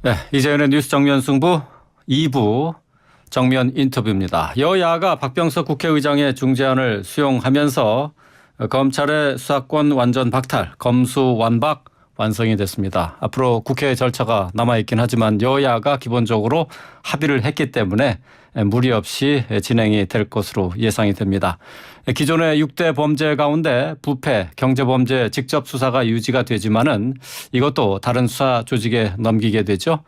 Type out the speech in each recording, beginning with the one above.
네, 이재현의 뉴스 정면 승부 2부 정면 인터뷰입니다. 여야가 박병석 국회의장의 중재안을 수용하면서 검찰의 수사권 완전 박탈, 검수완박 완성이 됐습니다. 앞으로 국회 절차가 남아있긴 하지만 여야가 기본적으로 합의를 했기 때문에 무리 없이 진행이 될 것으로 예상이 됩니다. 기존의 6대 범죄 가운데 부패, 경제범죄 직접 수사가 유지가 되지만은 이것도 다른 수사 조직에 넘기게 되죠.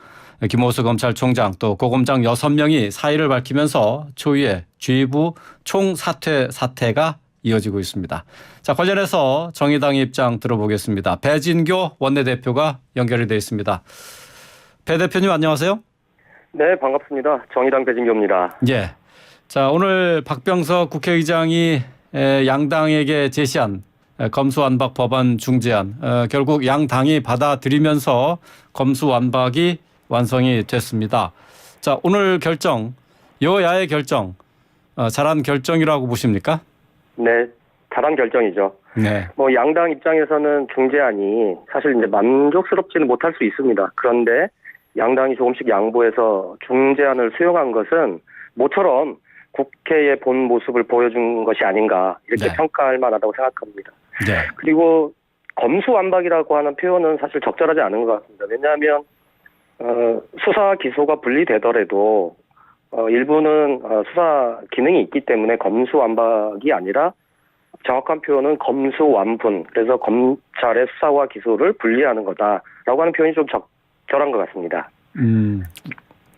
김호수 검찰총장 또 고검장 6명이 사의를 밝히면서 초유의 주의부 총사퇴 사태가 이어지고 있습니다. 자, 관련해서 정의당의 입장 들어보겠습니다. 배진교 원내대표가 연결이 되어 있습니다. 배 대표님 안녕하세요. 네, 반갑습니다. 정의당 배진교입니다. 예. 자, 오늘 박병석 국회의장이 양당에게 제시한 검수완박 법안 중재안 결국 양당이 받아들이면서 검수완박이 완성이 됐습니다. 자, 오늘 결정, 여야의 결정, 잘한 결정이라고 보십니까? 네, 잘한 결정이죠. 네. 양당 입장에서는 중재안이 사실 이제 만족스럽지는 못할 수 있습니다. 그런데 양당이 조금씩 양보해서 중재안을 수용한 것은 모처럼 국회의 본 모습을 보여준 것이 아닌가 이렇게 네. 평가할 만하다고 생각합니다. 네. 그리고 검수완박이라고 하는 표현은 사실 적절하지 않은 것 같습니다. 왜냐하면 수사 기소가 분리되더라도 일부는 수사 기능이 있기 때문에 검수완박이 아니라 정확한 표현은 검수완분, 그래서 검찰의 수사와 기소를 분리하는 거다라고 하는 표현이 좀 적절한 것 같습니다.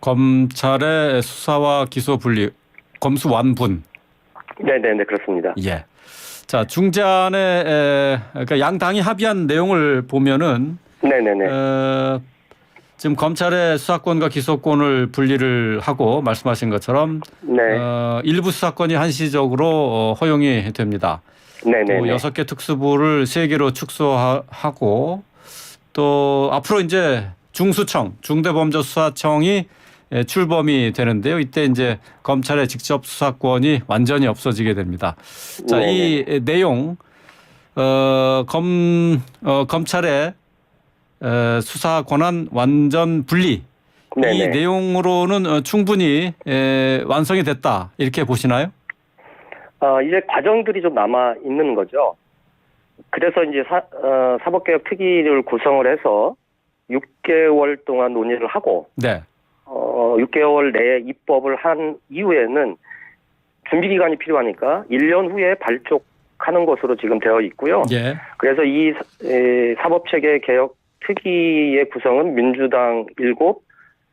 검찰의 수사와 기소 분리, 검수완분. 네네네, 그렇습니다. 예. 자, 중재안에 그러니까 양당이 합의한 내용을 보면은 네네네. 지금 검찰의 수사권과 기소권을 분리를 하고 말씀하신 것처럼 네. 일부 수사권이 한시적으로 허용이 됩니다. 네네네. 또 6개 특수부를 3개로 축소하고 또 앞으로 이제 중수청, 중대범죄수사청이 출범이 되는데요. 이때 이제 검찰의 직접 수사권이 완전히 없어지게 됩니다. 자, 이 내용 검찰의 수사 권한 완전 분리 네네. 이 내용으로는 충분히 완성이 됐다 이렇게 보시나요? 이제 과정들이 좀 남아 있는 거죠. 그래서 이제 사법개혁 특위를 구성을 해서 6개월 동안 논의를 하고, 네. 6개월 내에 입법을 한 이후에는 준비 기간이 필요하니까 1년 후에 발족하는 것으로 지금 되어 있고요. 예. 그래서 이 사법체계 개혁 특위의 구성은 민주당 7,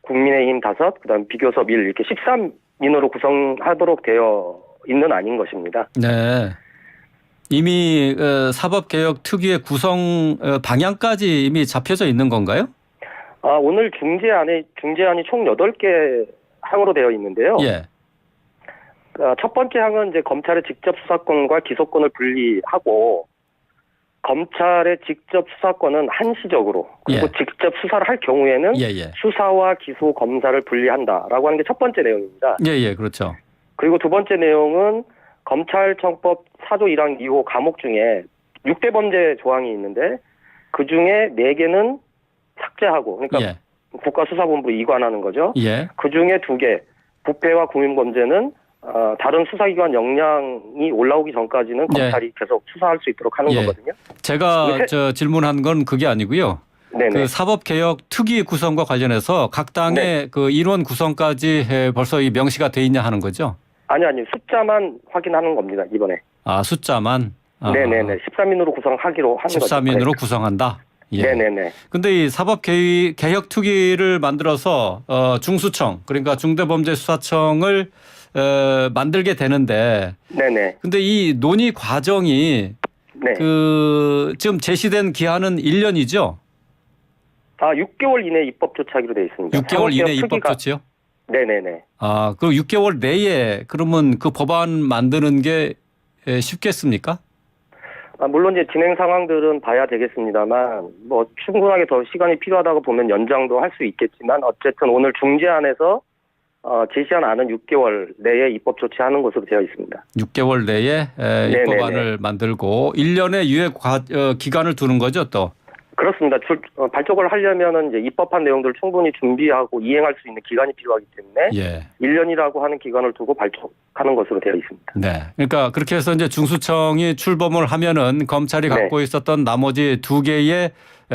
국민의힘 5, 그다음 비교섭 1 이렇게 13인으로 구성하도록 되어 있는 안인 것입니다. 네. 이미 사법개혁 특위의 구성 방향까지 이미 잡혀져 있는 건가요? 오늘 중재안이 총 8개 항으로 되어 있는데요. 예. 첫 번째 항은 이제 검찰의 직접 수사권과 기소권을 분리하고 검찰의 직접 수사권은 한시적으로 그리고 직접 수사를 할 경우에는 수사와 기소 검사를 분리한다라고 하는 게 첫 번째 내용입니다. 예, 그렇죠. 그리고 두 번째 내용은 검찰청법 4조 1항 2호 과목 중에 6대 범죄 조항이 있는데 그 중에 4개는 삭제하고 그러니까 국가수사본부로 이관하는 거죠. 예. 그 중에 2개 부패와 국민범죄는 다른 수사기관 역량이 올라오기 전까지는 검찰이 계속 수사할 수 있도록 하는 거거든요. 제가 질문한 건 그게 아니고요. 네네. 그 사법개혁 특위 구성과 관련해서 각 당의 그 인원 구성까지 벌써 이 명시가 돼 있냐 하는 거죠? 아니 숫자만 확인하는 겁니다. 이번에. 숫자만? 네네네. 13인으로 구성하기로 하는 13인으로 거죠. 구성한다? 예. 네네네. 근데 이 사법개혁 특위를 만들어서 중수청 그러니까 중대범죄수사청을 만들게 되는데 네네. 근데 이 논의 과정이 지금 제시된 기한은 1년이죠? 6개월 이내 입법 조치하기로 되어 있습니다. 6개월 이내 입법 조치요? 네네네. 그럼 6개월 내에 그러면 그 법안 만드는 게 쉽겠습니까? 물론 이제 진행 상황들은 봐야 되겠습니다만 충분하게 더 시간이 필요하다고 보면 연장도 할 수 있겠지만 어쨌든 오늘 중재안에서 제시한 안은 6개월 내에 입법 조치하는 것으로 되어 있습니다. 6개월 내에 입법안을 만들고 1년의 유예 기간을 두는 거죠 또? 그렇습니다. 발족을 하려면은 이제 입법한 내용들을 충분히 준비하고 이행할 수 있는 기간이 필요하기 때문에 예. 1년이라고 하는 기간을 두고 발족하는 것으로 되어 있습니다. 네. 그러니까 그렇게 해서 이제 중수청이 출범을 하면은 검찰이 네. 갖고 있었던 나머지 2개의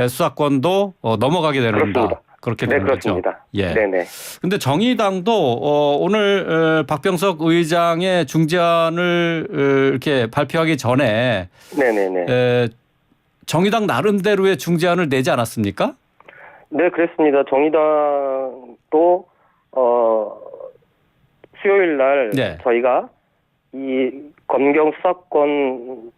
수사권도 넘어가게 되는 그렇습니다. 그렇게 네, 되는 그렇습니다. 거죠. 예. 네네. 근데 정의당도 오늘 박병석 의장의 중재안을 이렇게 발표하기 전에 네네네. 정의당 나름대로의 중재안을 내지 않았습니까? 네, 그랬습니다. 정의당도 수요일 날 네. 저희가 이 검경 수사권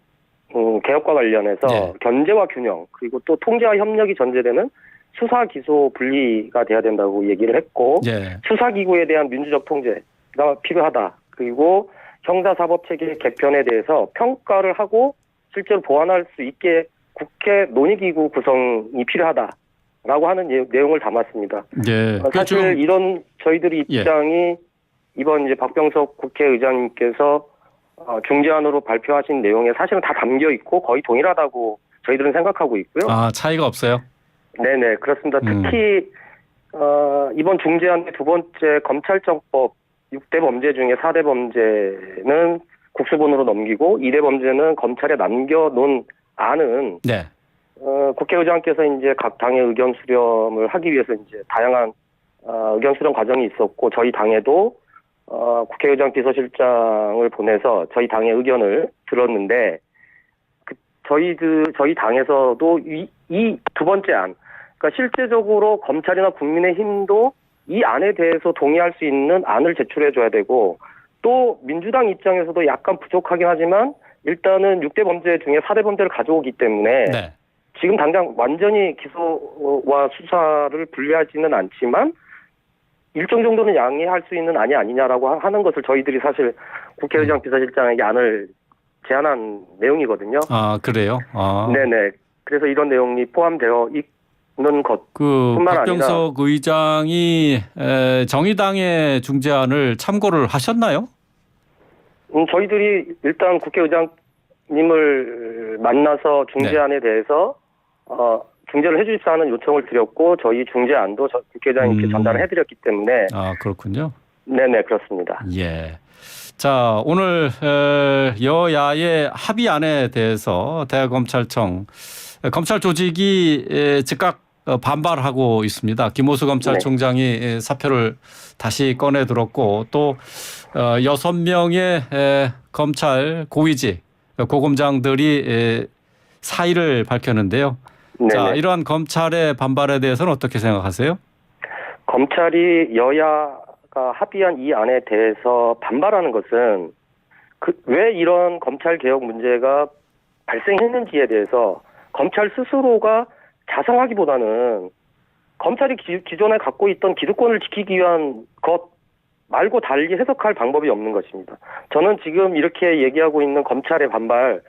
개혁과 관련해서 네. 견제와 균형 그리고 또 통제와 협력이 전제되는 수사 기소 분리가 돼야 된다고 얘기를 했고 예. 수사기구에 대한 민주적 통제가 필요하다. 그리고 형사사법체계 개편에 대해서 평가를 하고 실제로 보완할 수 있게 국회 논의기구 구성이 필요하다라고 하는 내용을 담았습니다. 예. 사실 이런 저희들이 입장이 이번 이제 박병석 국회의장님께서 중재안으로 발표하신 내용에 사실은 다 담겨 있고 거의 동일하다고 저희들은 생각하고 있고요. 아, 차이가 없어요? 네네, 그렇습니다. 특히 이번 중재안의 두 번째 검찰청법 6대 범죄 중에 4대 범죄는 국수본으로 넘기고 2대 범죄는 검찰에 남겨놓은 안은 네. 국회의장께서 이제 각 당의 의견 수렴을 하기 위해서 이제 다양한 의견 수렴 과정이 있었고 저희 당에도 국회의장 비서실장을 보내서 저희 당의 의견을 들었는데 저희 당에서도 이 두 번째 안, 그러니까 실제적으로 검찰이나 국민의힘도 이 안에 대해서 동의할 수 있는 안을 제출해줘야 되고 또 민주당 입장에서도 약간 부족하긴 하지만 일단은 6대 범죄 중에 4대 범죄를 가져오기 때문에 네. 지금 당장 완전히 기소와 수사를 분리하지는 않지만 일정 정도는 양해할 수 있는 안이 아니냐라고 하는 것을 저희들이 사실 국회의장 비서실장에게 안을 제안한 내용이거든요. 아, 그래요? 아. 네네. 그래서 이런 내용이 포함되어 있는 것뿐만 아니라 박병석 의장이 정의당의 중재안을 참고를 하셨나요? 저희들이 일단 국회의장님을 만나서 중재안에 대해서 중재를 해주십사 하는 요청을 드렸고 저희 중재안도 국회의장님께 전달을 해드렸기 때문에 아, 그렇군요. 네네, 그렇습니다. 예. 자, 오늘 여야의 합의안에 대해서 대검찰청 검찰 조직이 즉각 반발하고 있습니다. 김호수 검찰총장이 사표를 다시 꺼내 들었고 또 6명의 검찰 고위직 고검장들이 사의를 밝혔는데요. 네네. 자, 이러한 검찰의 반발에 대해서는 어떻게 생각하세요? 검찰이 여야가 합의한 이 안에 대해서 반발하는 것은 왜 이런 검찰 개혁 문제가 발생했는지에 대해서 검찰 스스로가 자성하기보다는 검찰이 기존에 갖고 있던 기득권을 지키기 위한 것 말고 달리 해석할 방법이 없는 것입니다. 저는 지금 이렇게 얘기하고 있는 검찰의 반발,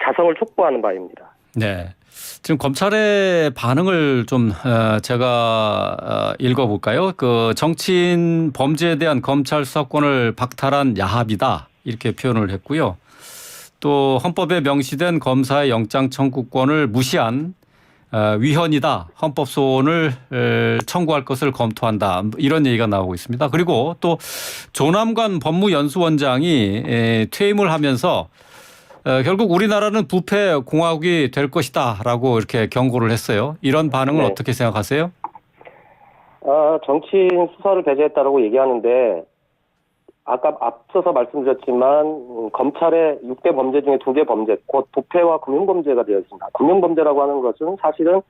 자성을 촉구하는 바입니다. 네. 지금 검찰의 반응을 좀 제가 읽어볼까요? 그 정치인 범죄에 대한 검찰 수사권을 박탈한 야합이다 이렇게 표현을 했고요. 또 헌법에 명시된 검사의 영장 청구권을 무시한 위헌이다. 헌법소원을 청구할 것을 검토한다. 이런 얘기가 나오고 있습니다. 그리고 또 조남관 법무연수원장이 퇴임을 하면서 결국 우리나라는 부패 공화국이 될 것이다라고 이렇게 경고를 했어요. 이런 반응은 네. 어떻게 생각하세요? 정치인 수사를 배제했다라고 얘기하는데 아까 앞서서 말씀드렸지만 검찰의 6대 범죄 중에 2개 범죄, 곧 부패와 금융범죄가 되어 있습니다. 금융범죄라고 하는 것은 사실은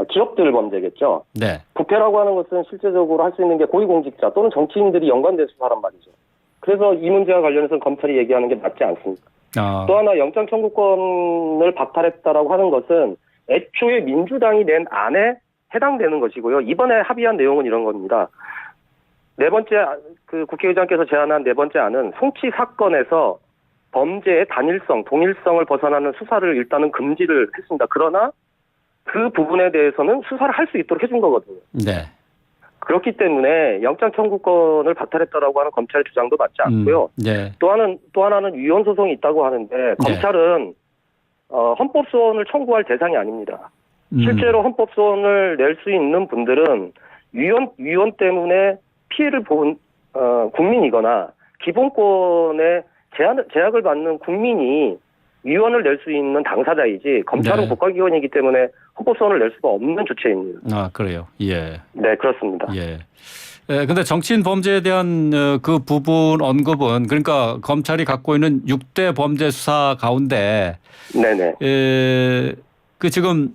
기업들 범죄겠죠. 네. 부패라고 하는 것은 실제적으로 할 수 있는 게 고위공직자 또는 정치인들이 연관된 수사란 말이죠. 그래서 이 문제와 관련해서는 검찰이 얘기하는 게 맞지 않습니다. 또 하나 영장 청구권을 박탈했다라고 하는 것은 애초에 민주당이 낸 안에 해당되는 것이고요. 이번에 합의한 내용은 이런 겁니다. 네 번째 국회의장께서 제안한 네 번째 안은 송치 사건에서 범죄의 단일성, 동일성을 벗어나는 수사를 일단은 금지를 했습니다. 그러나 그 부분에 대해서는 수사를 할 수 있도록 해준 거거든요. 네. 그렇기 때문에 영장 청구권을 박탈했다라고 하는 검찰의 주장도 맞지 않고요. 네. 또 하나는 위헌 소송이 있다고 하는데 검찰은 헌법 소원을 청구할 대상이 아닙니다. 실제로 헌법소원을 낼 수 있는 분들은 위원 때문에 피해를 본 국민이거나 기본권에 제약을 받는 국민이 위원을 낼 수 있는 당사자이지 검찰은 네. 국가기관이기 때문에 헌법소원을 낼 수가 없는 주체입니다. 아, 그래요. 예. 네, 그렇습니다. 예. 근데 정치인 범죄에 대한 그 부분 언급은 그러니까 검찰이 갖고 있는 6대 범죄 수사 가운데 네네. 그 지금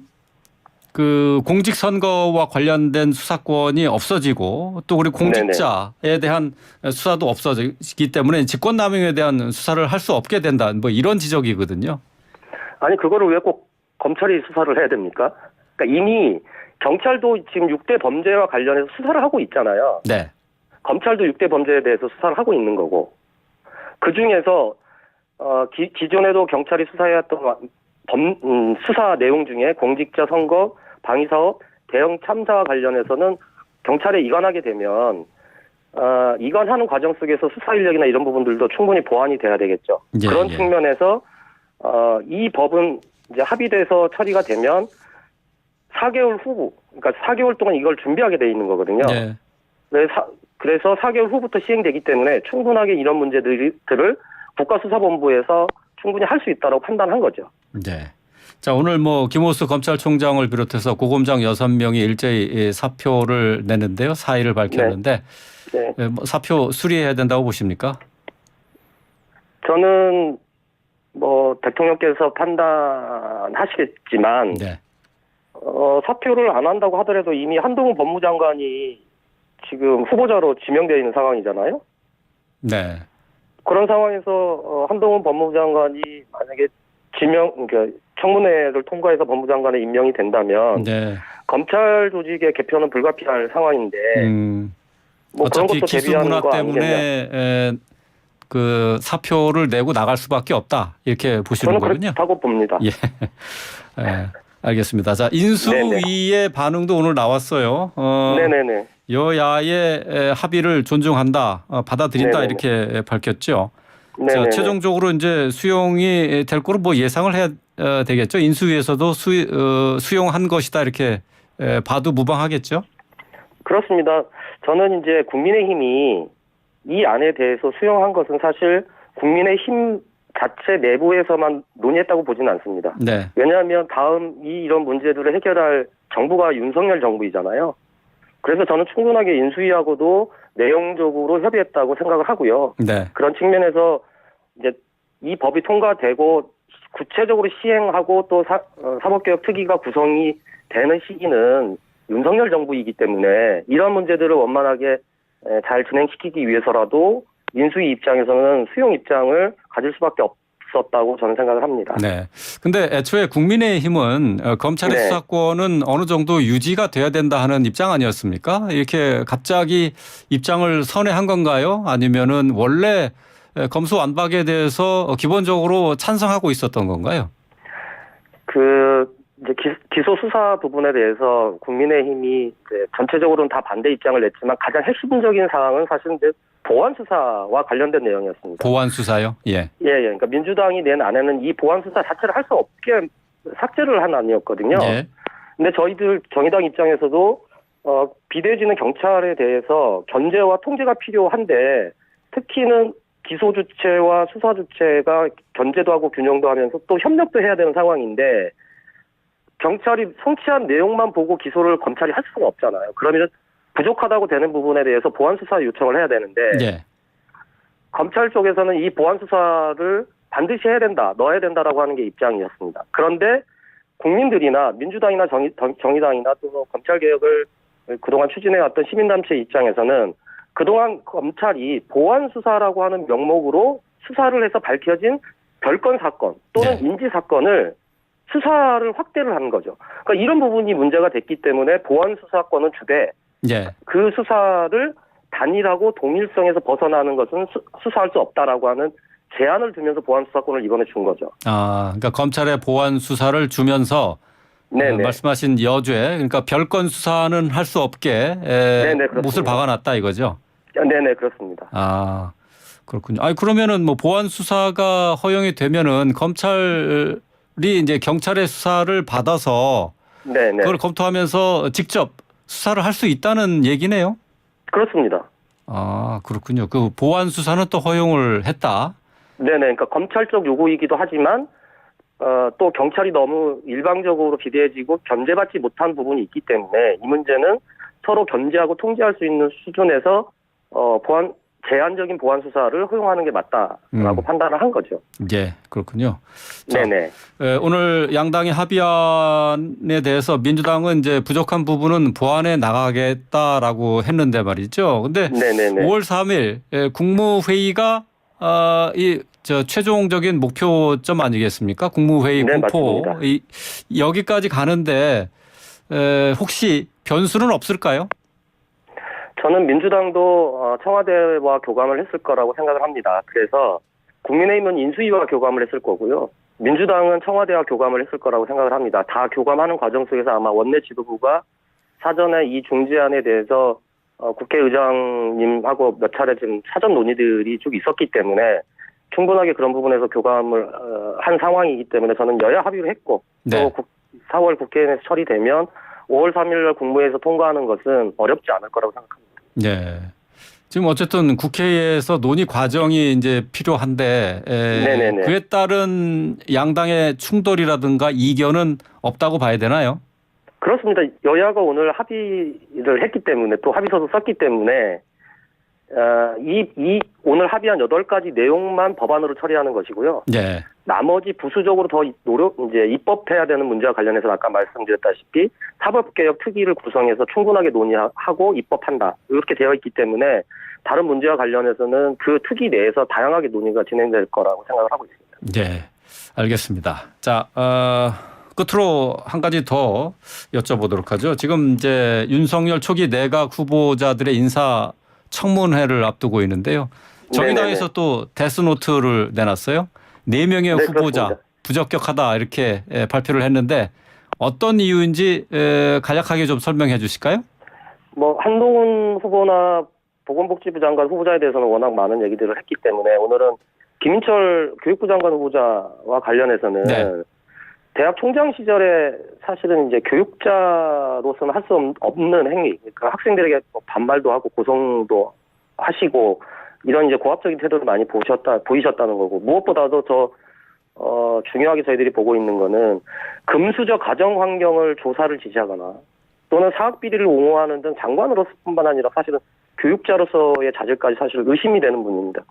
그 공직선거와 관련된 수사권이 없어지고 또 그리고 공직자에 대한 수사도 없어지기 때문에 직권남용에 대한 수사를 할 수 없게 된다. 뭐 이런 지적이거든요. 아니 그거를 왜 꼭 검찰이 수사를 해야 됩니까? 그러니까 이미 경찰도 지금 6대 범죄와 관련해서 수사를 하고 있잖아요. 네. 검찰도 6대 범죄에 대해서 수사를 하고 있는 거고 그 중에서 기존에도 경찰이 수사해왔던 수사 내용 중에 공직자 선거 방위사업 대형 참사와 관련해서는 경찰에 이관하게 되면 이관하는 과정 속에서 수사 인력이나 이런 부분들도 충분히 보완이 돼야 되겠죠. 예, 그런 예. 측면에서 이 법은 이제 합의돼서 처리가 되면 4개월 후, 그러니까 4개월 동안 이걸 준비하게 돼 있는 거거든요. 네. 그래서 4개월 후부터 시행되기 때문에 충분하게 이런 문제들을 국가수사본부에서 충분히 할 수 있다고 판단한 거죠. 네. 자, 오늘 뭐 김호수 검찰총장을 비롯해서 고검장 6명이 일제히 사표를 냈는데요. 사의를 밝혔는데 네. 뭐 사표 수리해야 된다고 보십니까? 저는 뭐 대통령께서 판단하시겠지만 네. 사표를 안 한다고 하더라도 이미 한동훈 법무장관이 지금 후보자로 지명되어 있는 상황이잖아요. 네. 그런 상황에서 한동훈 법무장관이 만약에 그러니까 청문회를 통과해서 법무장관에 임명이 된다면 네. 검찰 조직의 개편은 불가피할 상황인데 뭐 그런 어차피 것도 대비하는 기수문화 거 아니겠냐. 때문에 그 사표를 내고 나갈 수밖에 없다. 이렇게 보시는 저는 거군요. 그렇다고 봅니다. 예. 알겠습니다. 자, 인수위의 반응도 오늘 나왔어요. 네네네. 여야의 합의를 존중한다, 받아들인다 네네네. 이렇게 밝혔죠. 자, 네네네. 최종적으로 이제 수용이 될 거로 뭐 예상을 해야 되겠죠. 인수위에서도 수용한 것이다 이렇게 봐도 무방하겠죠. 그렇습니다. 저는 이제 국민의힘이 이 안에 대해서 수용한 것은 사실 국민의힘 자체 내부에서만 논의했다고 보지는 않습니다. 네. 왜냐하면 다음 이런 문제들을 해결할 정부가 윤석열 정부이잖아요. 그래서 저는 충분하게 인수위하고도 내용적으로 협의했다고 생각을 하고요. 네. 그런 측면에서 이제 이 법이 통과되고 구체적으로 시행하고 또 사법개혁 특위가 구성이 되는 시기는 윤석열 정부이기 때문에 이런 문제들을 원만하게 잘 진행시키기 위해서라도 인수위 입장에서는 수용 입장을 가질 수밖에 없었다고 저는 생각을 합니다. 네. 근데 애초에 국민의힘은 검찰의 네. 수사권은 어느 정도 유지가 돼야 된다 하는 입장 아니었습니까? 이렇게 갑자기 입장을 선회한 건가요? 아니면은 원래 검수완박에 대해서 기본적으로 찬성하고 있었던 건가요? 이제 기소 수사 부분에 대해서 국민의힘이 이제 전체적으로는 다 반대 입장을 냈지만 가장 핵심적인 사항은 사실은 이제 보안 수사와 관련된 내용이었습니다. 보완 수사요? 예. 예. 그러니까 민주당이 낸 안에는 이 보안 수사 자체를 할 수 없게 삭제를 한 안이었거든요. 예. 근데 저희들 정의당 입장에서도 비대해지는 경찰에 대해서 견제와 통제가 필요한데 특히는 기소 주체와 수사 주체가 견제도 하고 균형도 하면서 또 협력도 해야 되는 상황인데 경찰이 성취한 내용만 보고 기소를 검찰이 할 수가 없잖아요. 그러면 부족하다고 되는 부분에 대해서 보안 수사 요청을 해야 되는데 예. 검찰 쪽에서는 이 보안 수사를 반드시 해야 된다, 넣어야 된다라고 하는 게 입장이었습니다. 그런데 국민들이나 민주당이나 정의당이나 또 검찰 개혁을 그동안 추진해왔던 시민단체 입장에서는 그동안 검찰이 보안 수사라고 하는 명목으로 수사를 해서 밝혀진 별건 사건 또는 네. 인지 사건을 수사를 확대를 하는 거죠. 그러니까 이런 부분이 문제가 됐기 때문에 보안 수사권은 주되 예. 그 수사를 단일하고 동일성에서 벗어나는 것은 수사할 수 없다라고 하는 제한을 두면서 보안 수사권을 이번에 준 거죠. 아, 그러니까 검찰의 보안 수사를 주면서 네네. 말씀하신 여죄, 그러니까 별건 수사는 할 수 없게 네네, 못을 박아놨다 이거죠. 네네, 그렇습니다. 아, 그렇군요. 아니 그러면은 뭐 보안 수사가 허용이 되면은 검찰이 이제 경찰의 수사를 받아서 네네. 그걸 검토하면서 직접 수사를 할 수 있다는 얘기네요. 그렇습니다. 아, 그렇군요. 그 보완 수사는 또 허용을 했다. 네네. 그러니까 검찰적 요구이기도 하지만 또 경찰이 너무 일방적으로 비대해지고 견제받지 못한 부분이 있기 때문에 이 문제는 서로 견제하고 통제할 수 있는 수준에서 제한적인 보완 수사를 허용하는 게 맞다라고 판단을 한 거죠. 예, 그렇군요. 자, 네네. 오늘 양당의 합의안에 대해서 민주당은 이제 부족한 부분은 보완해 나가겠다라고 했는데 말이죠. 근데 네네네. 5월 3일 국무회의가 최종적인 목표점 아니겠습니까? 국무회의 네, 공포 맞습니다. 여기까지 가는데 혹시 변수는 없을까요? 저는 민주당도 청와대와 교감을 했을 거라고 생각을 합니다. 그래서 국민의힘은 인수위와 교감을 했을 거고요. 민주당은 청와대와 교감을 했을 거라고 생각을 합니다. 다 교감하는 과정 속에서 아마 원내 지도부가 사전에 이 중재안에 대해서 국회의장님하고 몇 차례 지금 사전 논의들이 쭉 있었기 때문에 충분하게 그런 부분에서 교감을 한 상황이기 때문에 저는 여야 합의를 했고 네. 또 4월 국회에서 처리되면 5월 3일 날 국무회에서 통과하는 것은 어렵지 않을 거라고 생각합니다. 네. 지금 어쨌든 국회에서 논의 과정이 이제 필요한데 네네네. 그에 따른 양당의 충돌이라든가 이견은 없다고 봐야 되나요? 그렇습니다. 여야가 오늘 합의를 했기 때문에 또 합의서도 썼기 때문에 오늘 합의한 8가지 내용만 법안으로 처리하는 것이고요. 네. 나머지 부수적으로 더 이제 입법해야 되는 문제와 관련해서 아까 말씀드렸다시피 사법개혁 특위를 구성해서 충분하게 논의하고 입법한다. 이렇게 되어 있기 때문에 다른 문제와 관련해서는 그 특위 내에서 다양하게 논의가 진행될 거라고 생각을 하고 있습니다. 네. 알겠습니다. 자, 끝으로 한 가지 더 여쭤보도록 하죠. 지금 이제 윤석열 초기 내각 후보자들의 인사 청문회를 앞두고 있는데요. 정의당에서 또 데스노트를 내놨어요. 4명의 후보자 그렇습니다. 부적격하다 이렇게 발표를 했는데 어떤 이유인지 간략하게 좀 설명해 주실까요? 한동훈 후보나 보건복지부 장관 후보자에 대해서는 워낙 많은 얘기들을 했기 때문에 오늘은 김인철 교육부 장관 후보자와 관련해서는 네. 대학 총장 시절에 사실은 이제 교육자로서는 할 수 없는 행위, 그러니까 학생들에게 반발도 하고 고성도 하시고 이런 이제 고압적인 태도를 많이 보이셨다는 거고 무엇보다도 중요하게 저희들이 보고 있는 거는 금수저 가정 환경을 조사를 지시하거나 또는 사학 비리를 옹호하는 등 장관으로서뿐만 아니라 사실은 교육자로서의 자질까지 사실 의심이 되는 분입니다.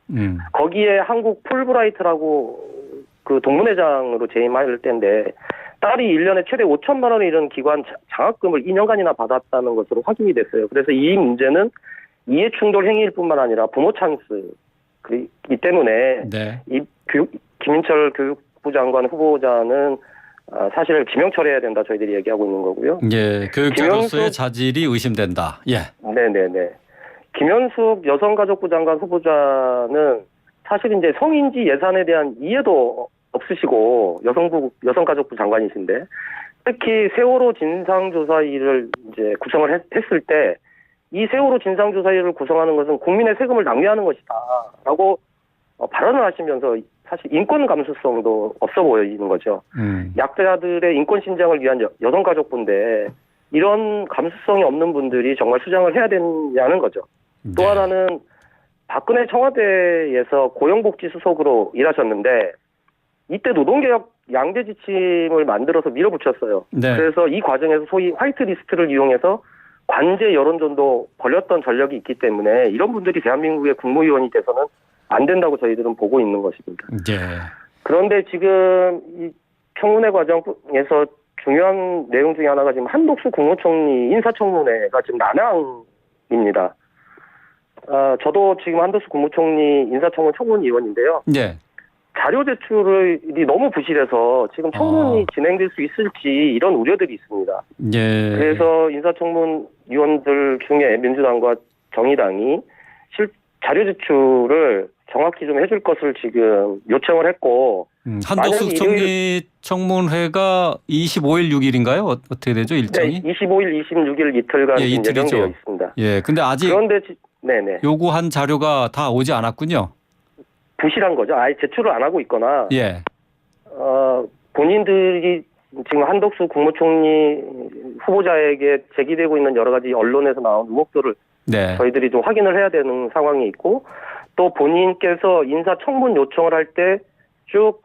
거기에 한국 풀브라이트라고 그 동문회장으로 재임할 때인데 딸이 1년에 최대 5천만 원에 이르는 기관 장학금을 2년간이나 받았다는 것으로 확인이 됐어요. 그래서 이 문제는 이해충돌 행위일 뿐만 아니라 부모 찬스이기 때문에 네. 김인철 교육부 장관 후보자는 사실 지명 처리해야 된다 저희들이 얘기하고 있는 거고요. 예, 교육자로서의 자질이 의심된다. 예. 네네네. 김현숙 여성가족부 장관 후보자는 사실 이제 성인지 예산에 대한 이해도 없으시고 여성가족부 장관이신데 특히 세월호 진상조사위를 이제 구성을 했을 때 이 세월호 진상조사위를 구성하는 것은 국민의 세금을 낭비하는 것이다라고 발언을 하시면서 사실 인권 감수성도 없어 보이는 거죠. 약자들의 인권 신장을 위한 여성가족부인데 이런 감수성이 없는 분들이 정말 수장을 해야 되냐는 거죠. 또 네. 하나는 박근혜 청와대에서 고용복지 수석으로 일하셨는데 이때 노동개혁 양대 지침을 만들어서 밀어붙였어요. 네. 그래서 이 과정에서 소위 화이트리스트를 이용해서 관제 여론전도 벌였던 전력이 있기 때문에 이런 분들이 대한민국의 국무위원이 돼서는 안 된다고 저희들은 보고 있는 것입니다. 예. 그런데 지금 이 청문회 과정에서 중요한 내용 중에 하나가 지금 한독수 국무총리 인사청문회가 지금 난항입니다. 저도 지금 한덕수 국무총리 인사청문 청문위원인데요. 네. 자료 제출이 너무 부실해서 지금 청문이 진행될 수 있을지 이런 우려들이 있습니다. 예. 그래서 인사청문위원들 중에 민주당과 정의당이 자료 제출을 정확히 좀 해줄 것을 지금 요청을 했고 한덕수 총리 청문회가 25일 6일인가요? 어떻게 되죠? 일정이? 네, 25일, 26일 이틀간 예, 이틀이죠. 예정되어 있습니다. 예. 근데 아직 그런데 네네 요구한 자료가 다 오지 않았군요. 부실한 거죠. 아예 제출을 안 하고 있거나 예. 본인들이 지금 한덕수 국무총리 후보자에게 제기되고 있는 여러 가지 언론에서 나온 의혹들을 네. 저희들이 좀 확인을 해야 되는 상황이 있고, 또 본인께서 인사청문 요청을 할 때 쭉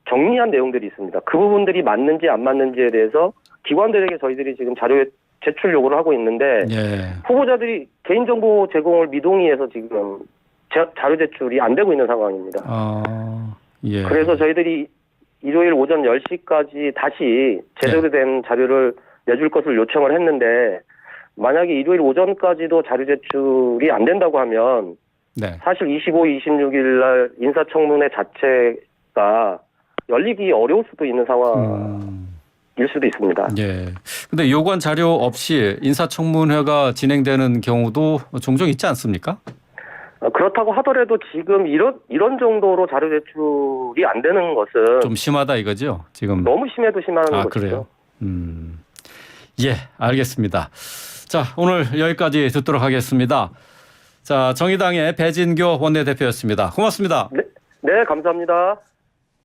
정리한 내용들이 있습니다. 그 부분들이 맞는지 안 맞는지에 대해서 기관들에게 저희들이 지금 자료 제출 요구를 하고 있는데, 예. 후보자들이 개인정보 제공을 미동의해서 지금 자료 제출이 안 되고 있는 상황입니다. 예. 그래서 저희들이 일요일 오전 10시까지 다시 제대로 된 자료를 내줄 것을 요청을 했는데, 만약에 일요일 오전까지도 자료 제출이 안 된다고 하면 네. 사실 25, 26일 날 인사청문회 자체가 열리기 어려울 수도 있는 상황일 수도 있습니다. 예. 근데 요구한 자료 없이 인사청문회가 진행되는 경우도 종종 있지 않습니까? 그렇다고 하더라도 지금 이런 정도로 자료 제출이 안 되는 것은 좀 심하다 이거죠, 지금. 너무 심해도 심한 것이죠. 그래요? 예, 알겠습니다. 자, 오늘 여기까지 듣도록 하겠습니다. 자, 정의당의 배진교 원내대표였습니다. 고맙습니다. 네, 감사합니다.